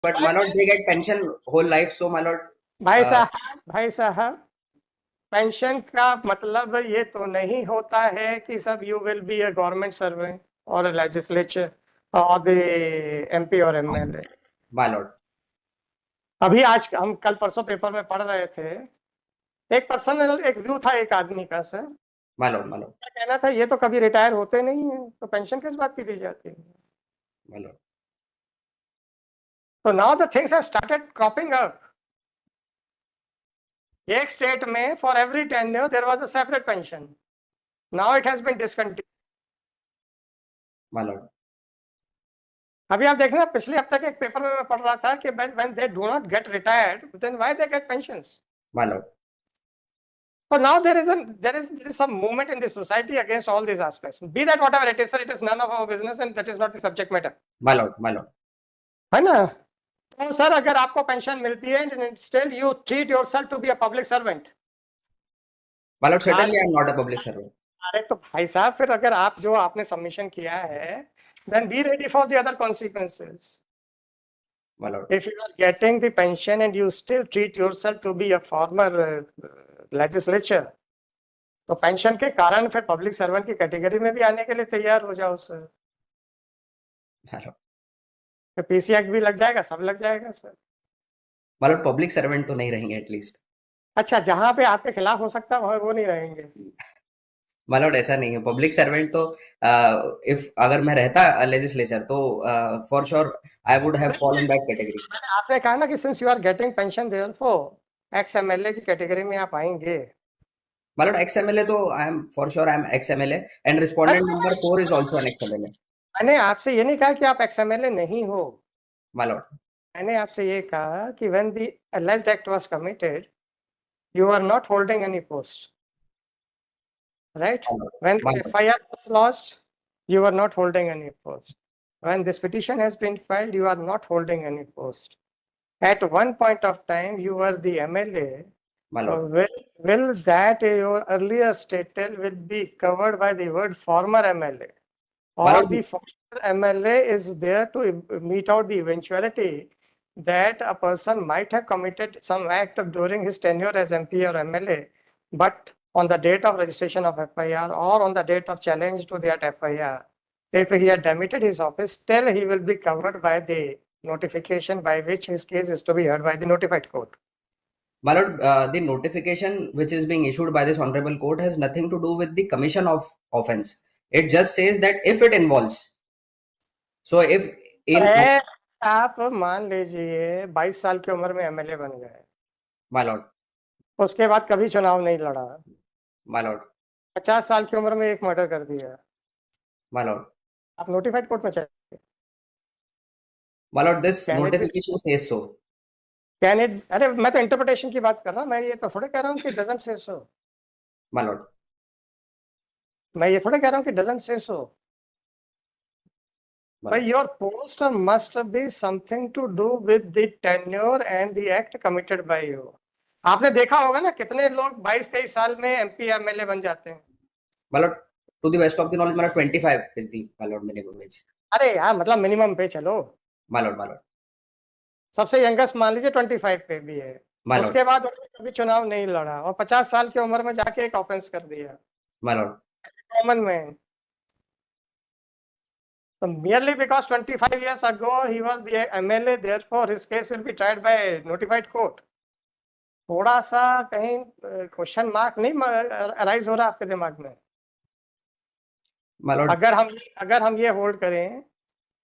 But my lord, they get pension whole life, so my lord. भाई साहब, pension का मतलब ये तो नहीं होता है कि सब you will be a government servant और लेजिस्लेचर और द एमपी और एमएलए। My lord. अभी आज हम कल परसों पेपर में पढ़ रहे थे, एक पर्सनल एक व्यू था एक आदमी का sir. My lord, my lord. क्या कहना था, ये तो कभी रिटायर होते नहीं है तो पेंशन किस बात की दी जाती है। My lord. तो now the things have started cropping up. एक स्टेट में for every tenure there was a separate pension, now it has been discontinued. My lord. अभी आप देखना, पिछले हफ्ते के एक पेपर में मैं पढ़ रहा था कि when they do not get retired, then why they get pensions? My lord. So now there is some movement in the society against all these aspects. Be that whatever it is, sir, it is none of our business and that is not the subject matter. My lord, my lord. है ना? तो sir अगर आपको pension मिलती है and still you treat yourself to be a public servant. My lord, certainly I am not a public servant. अरे तो भाई साहब, फिर अगर आप जो आपने सबमिशन किया है, then be ready for the other consequences. My lord. If you are getting the pension and you still treat yourself to be a former legislature, तो पेंशन के कारण फिर पब्लिक सर्वेंट की कैटेगरी में भी आने के लिए तैयार हो जाओ सर। My lord. फिर पीसी एक्ट भी लग जाएगा, सब लग जाएगा sir. My lord, public servant तो नहीं रहेंगे एटलीस्ट। अच्छा, जहां पे आपके खिलाफ हो सकता है वो नहीं रहेंगे। My lord, ऐसा नहीं है, पब्लिक सर्वेंट तो इफ अगर मैं रहता लेजिस्लेचर तो for sure I would have fall in that category. आपने कहा ना कि since you are getting pension therefore ex MLA की कैटेगरी में आप आएंगे। My lord, ex-MLA तो I am for sure I am ex-MLA and respondent number 4 is also an ex-MLA. मैंने आपसे ये नहीं कहा कि आप एक्स एमएलए नहीं हो। My lord. मैंने आपसे ये कहा कि when the alleged act was committed, you are not holding any post, right? My lord. When My the lord. FIR was lodged, you are not holding any post. When this petition has been filed, you are not holding any post. At one point of time, you were the MLA. My lord. Will that your earlier statement will be covered by the word former MLA? My Or lord. the former MLA is there to meet out the eventuality that a person might have committed some act during his tenure as MP or MLA, but on the date of registration of FIR or on the date of challenge to that FIR, if he had demitted his office, still he will be covered by the notification by which his case is to be heard by the notified court. My lord, the notification which is being issued by this honorable court has nothing to do with the commission of offense. It just says that if it involves. So if in आप मान लीजिए 22 साल की उम्र में MLA बन गए, my lord, उसके बाद कभी चुनाव नहीं लड़ा, my lord, 50 साल की उम्र में एक मर्डर कर दिया, my lord, आप नोटिफाइड कोर्ट में चले। my lord, this can it notification says so. Can it अरे मैं तो इंटरप्रिटेशन की बात कर रहा हूँ, मैं ये तो थोड़े कह रहा हूँ कि doesn't say so. My lord. मैं ये थोड़े कह रहा हूँ कि doesn't say so. My But lord. your post must be something to do with the tenure and the act committed by you. आपने देखा होगा ना कितने लोग 22-23 साल में एमपी एमएलए बन जाते हैं। My lord, to the best of the knowledge, my lord, 25 is the my lord minimum age. अरे यार मतलब मिनिमम पे चलो। My lord, my lord. सबसे यंगेस्ट मान लीजिए 25 पे भी है। My lord. उसके बाद उन्होंने कभी चुनाव नहीं लड़ा और 50 साल की उम्र में जाके एक ऑफेंस कर दिया। My lord. Common man. So merely because 25 years ago he was the MLA, therefore his case will be tried by notified court. थोड़ा सा कहीं क्वेश्चन मार्क नहीं अराइज हो रहा आपके दिमाग में? My lord. अगर हम ये होल्ड करें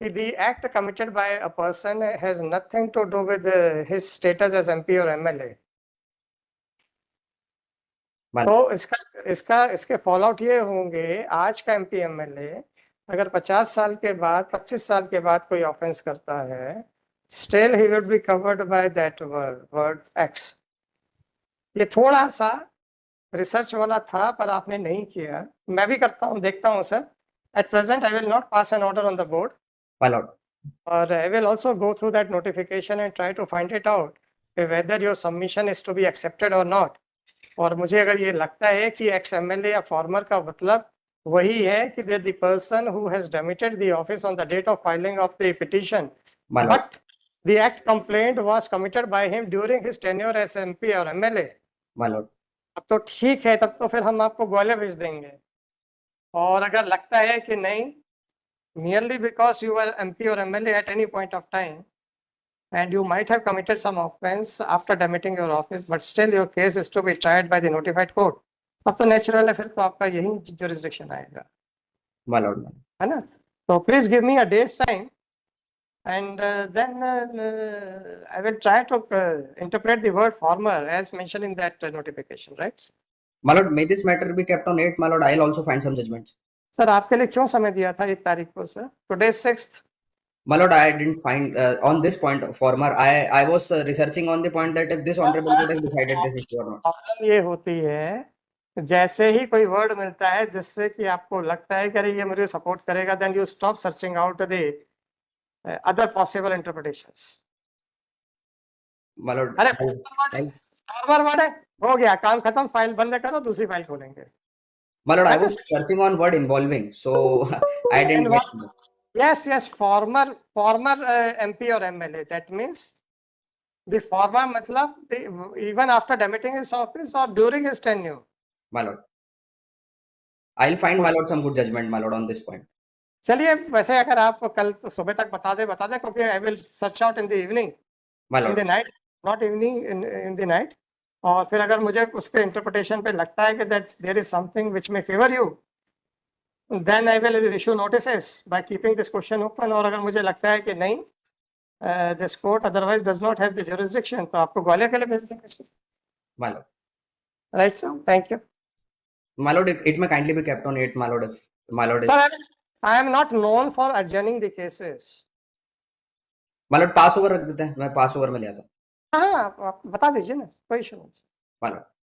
कि the act committed by a person has nothing to do with his status as MP or MLA, तो इसके फॉल आउट ये होंगे, आज का MP MLA अगर 50 साल के बाद 25 साल के बाद कोई ऑफेंस करता है, still he will be covered by that word x. ये थोड़ा सा रिसर्च वाला था पर आपने नहीं किया, मैं भी करता हूँ, देखता हूँ sir. At present I will not pass an order on the board, My lord. और I will also go through that notification and try to find it out whether your submission is to be accepted और not. और मुझे अगर ये लगता है कि ex MLA या फॉर्मर का मतलब वही है कि the person who has demitted the office on the date of filing of the petition, My lord. But the act complaint was committed by him during his tenure as MP or MLA. my lord. अब तो ठीक है, तब तो फिर हम आपको ग्वालियर भेज देंगे। और अगर लगता है कि नहीं, merely because you were MP or MLA at any point of time and you might have committed some offense after demitting your office, but still your case is to be tried by the notified court, अब तो natural है, फिर तो आपका यही jurisdiction आएगा, My lord, my lord. है ना? तो please give me a days time and then I will try to interpret the word former as mentioned in that notification, right? My lord, may this matter be kept on 8th, my lord. I'll also find some judgments. Sir आपके लिए क्यों समय दिया था 1 तारीख को sir? Today is 6th. My lord, I didn't find on this point former. I was researching on the point that if this honorable court has decided this issue or not. Problem ये होती है, जैसे ही कोई word मिलता है जिससे कि आपको लगता है कि अरे ये मुझे सपोर्ट करेगा, then you stop searching out the other possible interpretations. My lord, अरे I- फॉर्मर वर्ड है, हो गया, काम खत्म, फाइल बंद करो, दूसरी फाइल खोलेंगे। my lord, I That was is- searching on word involving, so I didn't get. Yes, former MP or MLA. That means the former matlab even after demitting his office or during his tenure. My lord, I'll find my lord some good judgment, my lord, on this point. चलिए, वैसे अगर आप कल सुबह तक बता दे क्योंकि I will search out in the evening, My in lord, the night, not evening, in the night. और फिर अगर मुझे उसके इंटरप्रिटेशन पे लगता है कि that there is something which may favor you, then I will issue notices by keeping this question open. और अगर मुझे लगता है कि नहीं, this court otherwise does not have the jurisdiction, तो आपको ग्वालियर के लिए भेज देंगे sir. my lord. Right, sir. Thank you. My lord, it may kindly be kept on 8th, my lord, if my lord is. Sir, I am not known for adjourning the cases. My lord, pass over रख देते हैं, मैं pass over में ले आता हूँ। हाँ, आप बता दीजिए ना, कोई इशू नहीं। My lord.